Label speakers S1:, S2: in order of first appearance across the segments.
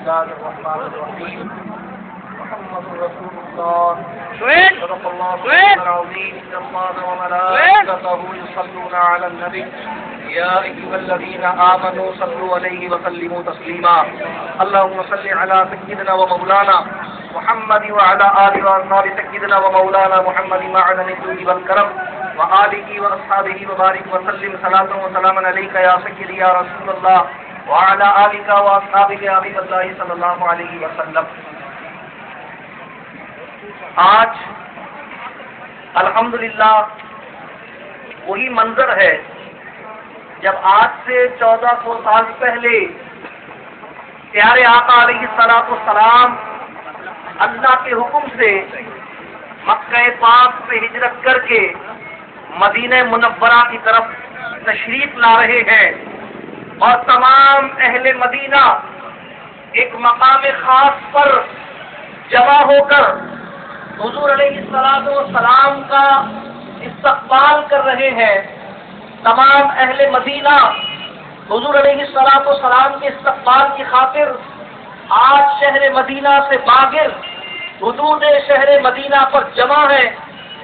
S1: الله الرحمن الرحيم محمد رسول الله صدق الله العظيم إن الله وملائكته يصلون على النبي يا أيها الذين آمنوا صلوا عليه وسلموا تسليما اللهم صل على سيدنا ومولانا محمد وعلى آله وأصحاب سيدنا ومولانا محمد معدن الجود والكرم وآله وأصحابه وبارك وسلم صلاة وسلاما عليك يا سيدي يا رسول الله وعلى آلك وأصحابك يا حبيب الله صلی اللہ علیہ وسلم. آج الحمدللہ وہی منظر ہے جب آج سے 1400 سال پہلے پیارے آقا علیہ الصلوۃ والسلام اللہ کے حکم سے مکہ پاک سے ہجرت کر کے مدینہ منورہ کی طرف تشریف لا رہے ہیں اور تمام اہل مدینہ ایک مقام خاص پر جمع ہو کر حضور علیہ الصلوۃ والسلام کا استقبال کر رہے ہیں. تمام اہل مدینہ حضور علیہ الصلوۃ والسلام کے استقبال کی خاطر آج شہر مدینہ سے باغر حدود شہر مدینہ پر جمع ہے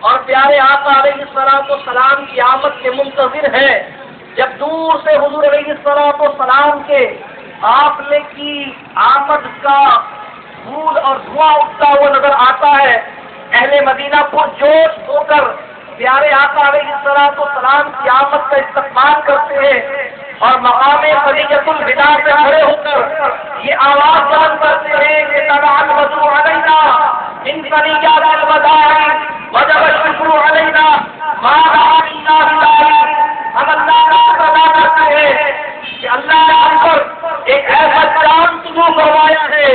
S1: اور پیارے آقا علیہ الصلوۃ والسلام کی آمد کے منتظر ہے. جب دور سے حضور علیہ الصلوۃ والسلام کے قافلے کی آمد کا دھول اور دھواں اٹھتا ہوا نظر آتا ہے اہل مدینہ پرجوش ہو کر پیارے آقا علیہ الصلوۃ والسلام کی آمد کا استقبال کرتے ہیں اور مقام خدیجۃ الوداع سے کھڑے ہو کر یہ آواز بلند کرتے ہیں کہ طلع البدر علینا من ثنیات الوداع وجب الشکر علینا ما رعا الا بالله. ہم اللہ کا شکر ادا کرتے ہیں کہ اللہ نے ہم پر ایک ایسا چاند طلوع کروایا ہے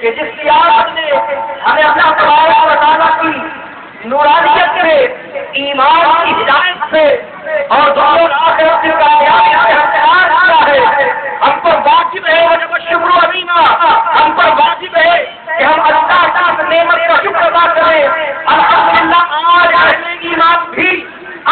S1: کہ جس کی آمد نے ہمیں اللہ تبارک و تعالیٰ کی نورانیت سے ایمان کی ہدایت سے اور دنیا آخرت کی کامیابی سے ہمکنار کیا ہے. ہم پر واجب ہے وجب الشکر علینا، ہم پر واجب ہے کہ ہم اللہ کی نعمت کا شکر ادا کریں. الحمدللہ آج اہل ایمان بھی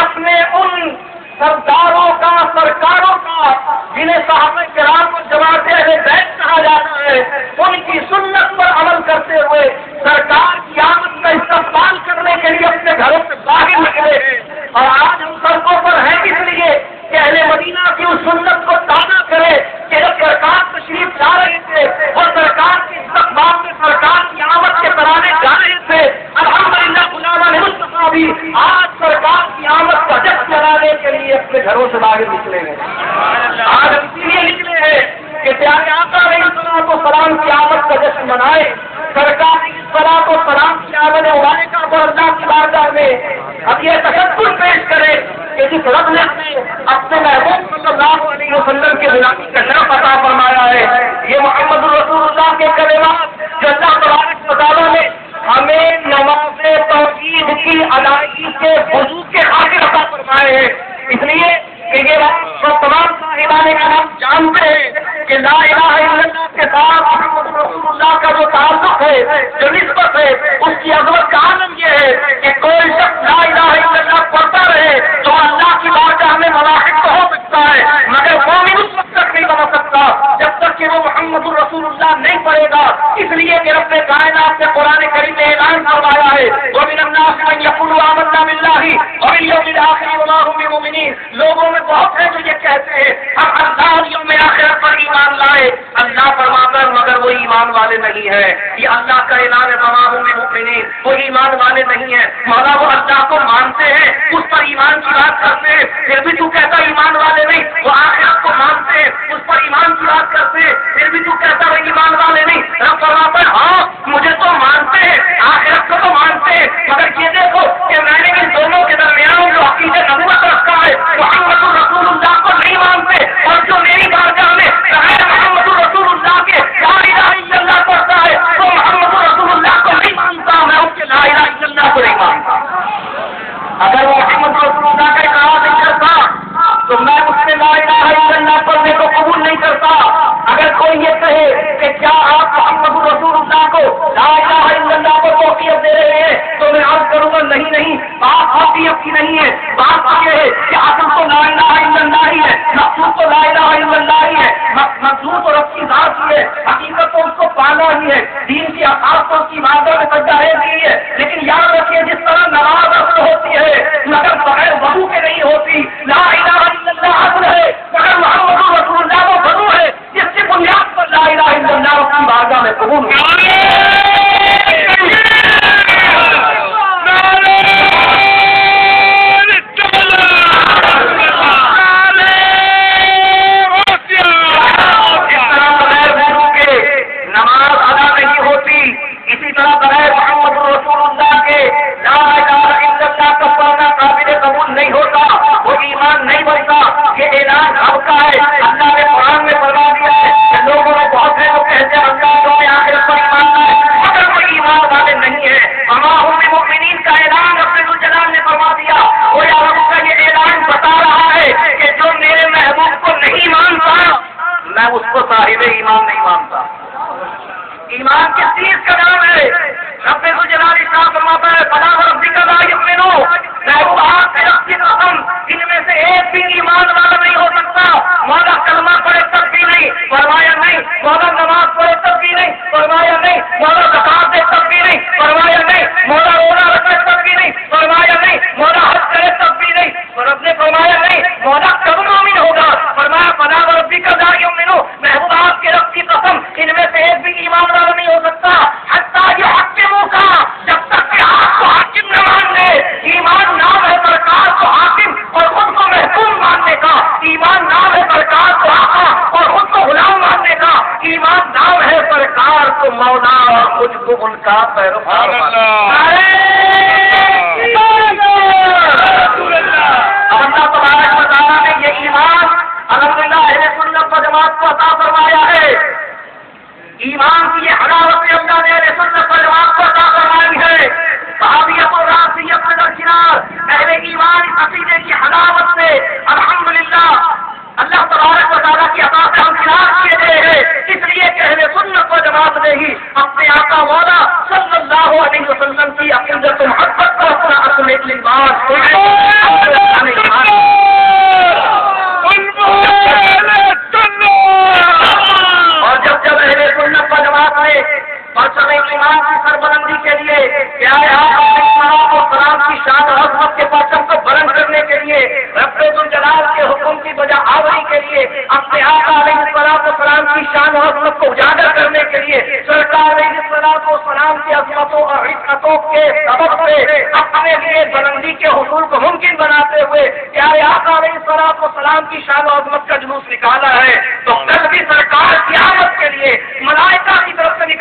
S1: اپنے ان سرداروں کا سرکاروں کا جنہیں صحابہ کرام کو جماعت اہل بیت کہا جاتا ہے ان کی سنت پر عمل کرتے ہوئے سرکار کی آمد کا استقبال کرنے کے لیے اپنے گھروں سے باہر نکلے ہیں. اور آج ہم سڑکوں پر ہیں اس لیے کہ اہل مدینہ کی اس سنت کو تازہ کرے کہ جب سرکار تشریف لا رہے تھے اور سرکار کے استقبال میں سرکار کی آمد کے ترانے گا رہے تھے الحمدللہ غلامان مصطفیٰ بھی آج سرکار کی آمد کا جشن منانے کے لیے اپنے گھروں سے باہر نکلے ہیں. آج ہم اس لیے نکلے ہیں کہ پیارے آقا علیہ الصلوۃ والسلام کی آمد کا جشن منائے. سرکار علیہ الصلوۃ والسلام کی آمد مبارکہ پر اللہ کی بارگاہ میں اب یہ تشکر پیش کرے کہ جس رب نے اپنے محبوب صلی اللہ علیہ وسلم کے غلامی کا شرف عطا فرمایا ہے. یہ محمد رسول اللہ کے کلمات جو اللہ تبارک و تعالیٰ نے ہمیں نماز توحید کی ادائیگی کے وضو کے خاطر عطا فرمائے ہیں. اس لیے کہ یہ تمام صاحبان کرام جانتے ہیں کہ لا الہ الا اللہ کے ساتھ محمد رسول اللہ کا جو تعلق ہے جو نسبت ہے اس کی عظمت کا عالم یہ ہے کہ کوئی شخص لا الہ الا اللہ پڑھتا رہے تو اللہ کی بارگاہ میں ملاحق تو ہو سکتا ہے مگر مومن اس وقت تک نہیں بنا سکتا جب تک کہ وہ محمد رسول اللہ نہیں پڑھے گا. اس لیے کہ رب کائنات نے قرآن کریم میں اعلان فرمایا ہے وَمِنَ النَّاسِ مَن يَقُولُ آمَنَّا بِاللَّهِ وَبِالْيَوْمِ الْآخِرِ وَمَا هُم بِمُؤْمِنِينَ. لوگوں میں بہت ہے جو یہ کہتے ہیں ہم اللہ اور یوم آخرت پر ایمان لائے. اللہ فرماتا ہے مگر وہ ایمان والے نہیں ہیں. یہ اللہ کا اعلان ہے وَمَا هُم بِمُؤْمِنِينَ. وہ ایمان والے نہیں ہیں. مولا وہ اللہ کو مانتے ہیں اس پر ایمان کی بات کرتے ہیں پھر بھی تو کہتا ایمان والے نہیں. وہ آخرت کو مانتے ہیں اس پر ایمان کی بات کرتے ہیں پھر بھی تو کہتا وہ ایمان والے نہیں. رب فرماتا ہے ہاں مجھے تو مانتے ہیں آخرت کو تو مانتے ہیں مگر یہ دیکھو کہ میں نے ان دونوں کے درمیان جو عقیدہ نبوت رکھا ہے محمد رسول اللہ کو نہیں مانتے اور جو میری بارگاہ میں غیر محمد رسول اللہ کے لا الہ الا اللہ پڑھتا ہے وہ محمد رسول اللہ کو نہیں مانتا. میں ان کے لا الہ الا اللہ کو نہیں مانتا. اگر وہ محمد رسول اللہ کا اقرار نہیں کرتا تو میں اس سے لا الہ الا اللہ پڑھنے کو قبول نہیں کرتا. اگر کوئی یہ کہے کہ کیا آپ محمد رسول اللہ کو لا الہ الا اللہ کو توقیت دے رہے ہیں تو میں عرض کروں گا نہیں بات توقیت کی نہیں ہے. بات یہ ہے کہ اصل تو لا الہ الا اللہ ہی ہے مقصود تو لا الہ الا اللہ ہی ہے. مقصود تو رب کی ذات ہی ہے. حقیقت تو اس کو درخواستوں کی عبادت میں سجدہ ریزی ہے، لیکن یاد رکھیے جس طرح نماز اصل ہوتی ہے مگر بغیر وضو کے نہیں ہوتی، لا الہ الا اللہ اصل ہے مگر محمد رسول اللہ وہ وضو ہے جس کی بنیاد پر لا الہ الا اللہ اس کی بارگاہ میں قبول نہیں ہوتا، وہ ایمان نہیں بنتا۔ یہ اعلان اب کا ہے، اللہ نے قرآن میں فرما دیا ہے کہ لوگوں میں بہت سے لوگ کہتے ہیں اللہ جو آخرت پر ایمان لائے مگر وہ ایمان والے نہیں ہے۔ ہم مومنین کا اعلان رب الجلال نے فرما دیا، وہ یا رب کا یہ اعلان بتا رہا ہے کہ جو میرے محبوب کو نہیں مانتا میں اس کو صاحب ایمان نہیں مانتا۔ ایمان کس چیز کا نام ہے؟ رب الجلال ارشاد فرماتا ہے فلا وربک لا یؤمنون، محبوب آپ کے رب کی قسم ان میں سے ایک بھی ایمان والا نہیں ہو سکتا۔ مولا کلمہ پڑھے تب بھی نہیں، فرمایا نہیں، مولا نماز پڑھے تب بھی نہیں، فرمایا نہیں، مولا زکات دے تب بھی نہیں، فرمایا نہیں، مولا روزہ رکھے تب بھی نہیں، فرمایا نہیں، مولا حج کرے تب بھی نہیں، رب نے فرمایا نہیں، مولا کب مومن ہوگا؟ فرمایا فلا وربک لا یؤمنون، محبوب آپ کے رب کی قسم ان میں سے ایک بھی ایمان والا نہیں ہو سکتا حتیٰ یحکموک، جب تک کہ آپ کو حاکم نہ مان لے۔ ایمان نام ہے سرکار کو حاکم اور خود کو محکوم ماننے کا، ایمان نام ہے سرکار کو آقا اور خود کو غلام ماننے کا، ایمان نام ہے سرکار کو مولا اور خود کو ان کا پیروکار ماننے اللہ تبارک و تعالیٰ نے یہ ایمان الحمدللہ اہل سنت و جماعت کو عطا فرمایا ہے۔ ایمان کی یہ حلاوت اللہ نے اہل سنت و جماعت کو عطا فرمائی ہے۔ صحابیت و راسیت سے درکنار اہل ایمان اس عقیدے کی حلاوت سے الحمدللہ اللہ تبارک و تعالیٰ کی عطا سے ہم خلاف کیے گئے ہیں، اس لیے کہ اہل سنت و جماعت نے ہی اپنے آقا مولا صلی اللہ علیہ وسلم کی عقیدت و محبت کو اپنا اصل لباس اور جب اہل سنت و جماعت نے پرچم ایمان کی سربلندی کے لیے پیارے آقا و سلام کی شان اور عظمت کے پرچم کو بلند کرنے کے لیے رب الجلال کے حکم کی بجا آوری کے لیے اپنے آقا علیہ الصلوۃ والسلام کی شان اور عظمت کو اجاگر کرنے کے لیے سرکار علیہ الصلوۃ والسلام کی عظمتوں اور عزتوں کے سبب سے اپنے لیے بلندی کے حصول کو ممکن بناتے ہوئے پیارے آقا علیہ الصلوۃ والسلام کی شان و عظمت کا جلوس نکالا ہے، تو کل بھی سرکار قیامت کے لیے ملائکہ کی طرف سے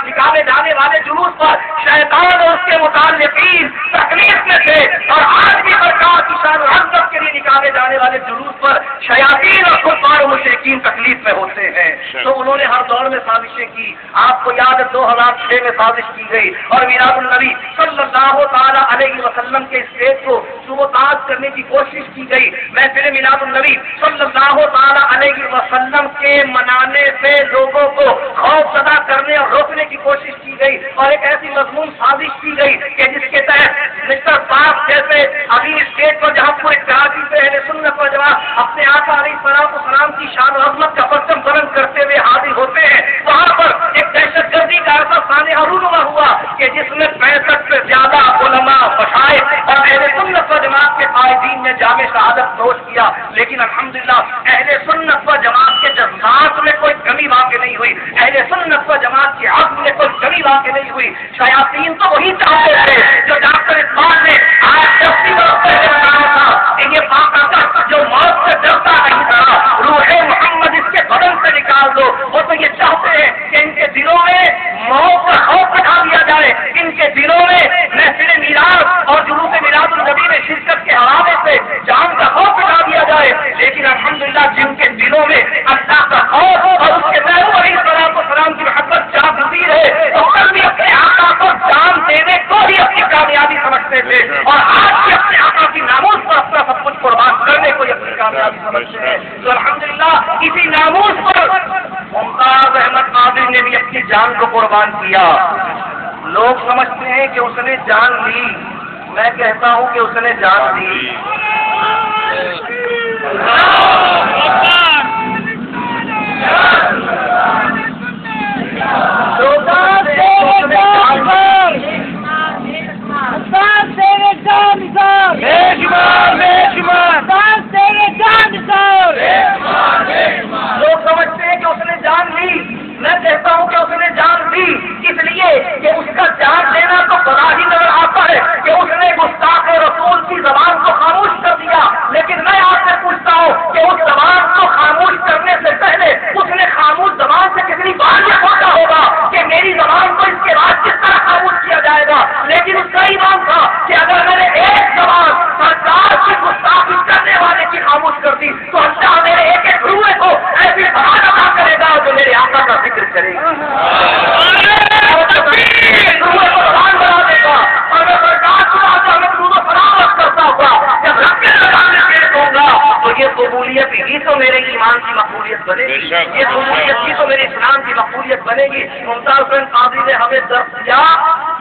S1: نکالے جانے والے جلوس پر شیطان اور اس کے متعلقین تکلیف میں تھے، اور آج بھی سرکار کی شان و عظمت کے لیے نکالے جانے والے جلوس پر شیاطین اور کفار و مشرکین تکلیف میں ہوتے ہیں۔ تو انہوں نے ہر دور میں سازشیں کی، آپ کو یاد ہے 2006 میں سازش کی گئی اور میلاد النبی صلی اللہ تعالی علیہ وسلم کے اسٹیج کو سبوتاج کرنے کی کوشش کی گئی۔ محفل میلاد النبی صلی اللہ تعالی علیہ وسلم کے منانے سے لوگوں کو خوف زدہ کرنے اور روکنے کی کوشش کی گئی، اور ایک ایسی مضمون سازش کی گئی کہ جس کے تحت مسٹر پاک جیسے ابھی اسٹیٹ پر جہاں پورے کراچی سے اہل سنت و جماعت اپنے آقا علیہ الصلوۃ والسلام کی شان و عظمت کا پرچم بلند کرتے ہوئے حاضر ہوتے ہیں، وہاں پر ایک دہشت گردی کا ایسا سانحہ رونما ہوا کہ جس میں 65 سے زیادہ علماء مشائخ اور اہل سنت و جماعت کے قائدین نے جامع شہادت نوش کیا، لیکن الحمدللہ اہل سنت و جماعت کے جذبات میں کوئی کمی واقع نہیں ہوئی، اہل سنت و جماعت کے عزم میں کوئی کمی واقع نہیں ہوئی۔ شیاطین تو وہی چاہتے تھے جو ڈاکٹر اقبال نے آج 80 برس پہلے بتایا تھا کہ یہ باقاعدہ جو موت سے ڈرتا نہیں تھا روح محمد اس کے بدن سے نکال دو، وہ تو یہ چاہتے ہیں کہ ان کے دلوں میں موت کا خوف بٹھا دیا جائے، ان کے دلوں میں محفل میلاد اور جلوس میلاد النبی میں شرکت کے حوالے سے جان کا خوف بٹھا دیا جائے، لیکن الحمدللہ جن کے دلوں میں اللہ کا خوف اور اس کے محبوب علیہ الصلوۃ والسلام کی محبت جاگیر ہے، تو کل بھی اپنے آقا کو جان دینے کو ہی اپنی کامیابی سمجھتے تھے، اور آج بھی اپنے آقا کی ناموز پر اپنا سب کچھ قربان کرنے کو ہی اپنی کامیابی سمجھتے ہیں۔ تو الحمدللہ اسی ناموز پر ممتاز احمد قادری نے بھی اپنی جان کو قربان کیا۔ لوگ سمجھتے ہیں کہ اس نے جان لی، میں کہتا ہوں کہ اس نے جان دی۔ لیے کہ اس کا جان لینا تو بڑا ہی نظر آتا ہے کہ اس نے گستاخ رسول کی زبان کو خاموش کر دیا، لیکن میں آپ سے پوچھتا ہوں کہ اس زبان کو خاموش کرنے سے پہلے اس نے خاموش زبان سے کتنی بار یہ سوچا ہوگا کہ میری زبان کو اس کے بعد کس طرح خاموش کیا جائے گا؟ لیکن اس کا ایمان تھا کہ اگر میں نے ایک زبان سرکار کی گستاخی کرنے والے کی خاموش کر دی تو اللہ میرے ایک ایک روئے کو ایسی زبان ادا کرے گا جو میرے آقا کا ذکر کرے گا، روئے کو زبان بنا دے گا، اور میں سرکار کو آتا میں درود و سلام کرتا ہوا جب رب کے سامنے پیش ہوں گا تو یہ قبولیت ہی تو میرے ایمان کی مقبولیت بنے گی، یہ قبولیت ہی تو میرے اسلام کی مقبولیت بنے گی۔ ممتاز حسین قاضی نے ہمیں درس دیا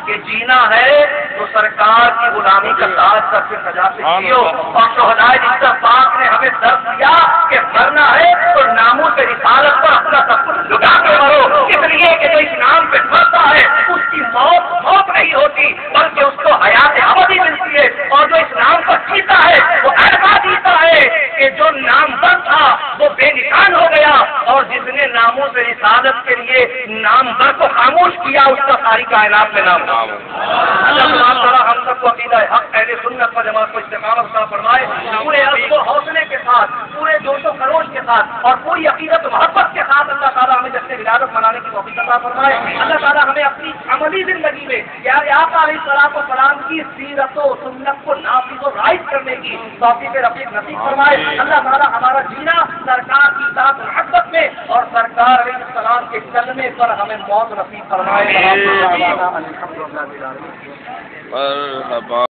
S1: کہ جینا ہے تو سرکار کی غلامی کا تاج سر سے سجا کے جیو، اور شہدائے جنتا پاک نے ہمیں درس دیا کہ مرنا ہے تو ناموس رسالت پر اپنا سب کچھ لٹا کے مرو، اس لیے کہ جو اس نام پہ مرتا ہے اس کی موت نہیں ہوتی بلکہ اس کو حیات ابدی ملتی ہے، اور جو اس نام پر جیتا ہے وہ ایسا جیتا ہے کہ جو نام بر تھا وہ بے نشان ہو گیا، اور جس نے ناموس رسالت کے لیے نام بر کو خاموش کیا اس کا ساری کائنات میں نام اللہ تعالیٰ ہم سب کو عقیدہ حق اہل سنت و جماعت کو استقامت عطا فرمائے، پورے عزم و حوصلے کے ساتھ، پورے جوش و خروش کے ساتھ اور پوری عقیدت و محبت کے ساتھ اللہ تعالیٰ ہمیں جشن ولادت منانے کی توفیق عطا فرمائے۔ اللہ تعالیٰ ہمیں اپنی عملی زندگی میں پیارے آقا علیہ الصلوۃ والسلام کی سیرت و سنت کو نافذ و رائج کرنے کی توفیق رفیق نصیب فرمائے۔ اللہ تعالیٰ ہمارا جینا سرکار کی ذات محبت میں اور سرکار علیہ السلام کے کلمے پر ہمیں موت نصیب فرمائے۔